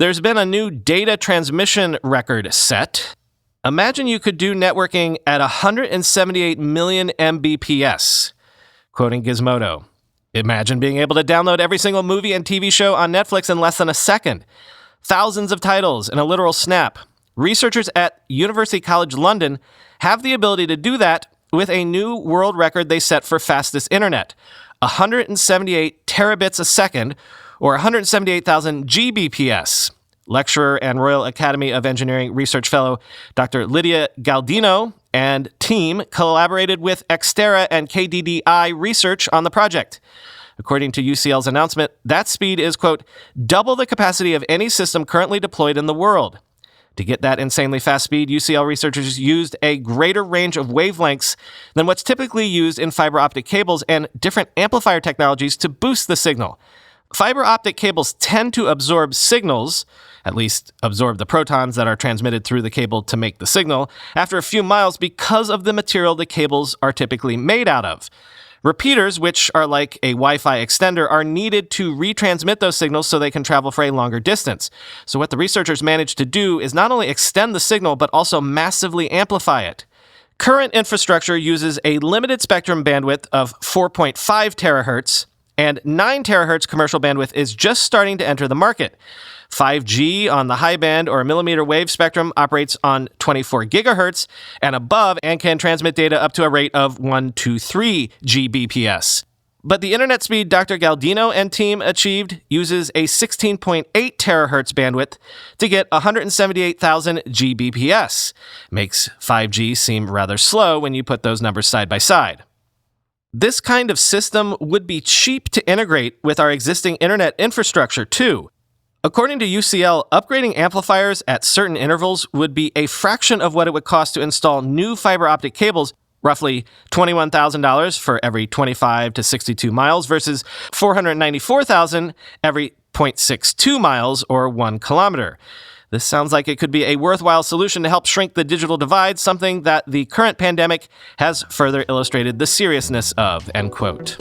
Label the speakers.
Speaker 1: There's been a new data transmission record set. Imagine you could do networking at 178 million Mbps. Quoting Gizmodo, imagine being able to download every single movie and TV show on Netflix in less than a second. Thousands of titles in a literal snap. Researchers at University College London have the ability to do that with a new world record they set for fastest internet. 178 terabits a second, or 178,000 Gbps. Lecturer and Royal Academy of Engineering research fellow Dr. Lydia Galdino and team collaborated with Xterra and KDDI Research on the project. According to UCL's announcement, that speed is, quote, double the capacity of any system currently deployed in the world. To get that insanely fast speed, UCL researchers used a greater range of wavelengths than what's typically used in fiber optic cables and different amplifier technologies to boost the signal. Fiber optic cables tend to absorb signals, at least absorb the protons that are transmitted through the cable to make the signal, after a few miles because of the material the cables are typically made out of. Repeaters, which are like a Wi-Fi extender, are needed to retransmit those signals so they can travel for a longer distance. So what the researchers managed to do is not only extend the signal, but also massively amplify it. Current infrastructure uses a limited spectrum bandwidth of 4.5 terahertz, and 9 terahertz commercial bandwidth is just starting to enter the market. 5G on the high band or millimeter wave spectrum operates on 24 gigahertz and above and can transmit data up to a rate of 123 Gbps. But the internet speed Dr. Galdino and team achieved uses a 16.8 terahertz bandwidth to get 178,000 Gbps. Makes 5G seem rather slow when you put those numbers side by side. This kind of system would be cheap to integrate with our existing internet infrastructure, too. According to UCL, upgrading amplifiers at certain intervals would be a fraction of what it would cost to install new fiber optic cables, roughly $21,000 for every 25 to 62 miles versus $494,000 every 0.62 miles or 1 kilometer. This sounds like it could be a worthwhile solution to help shrink the digital divide, something that the current pandemic has further illustrated the seriousness of, end quote.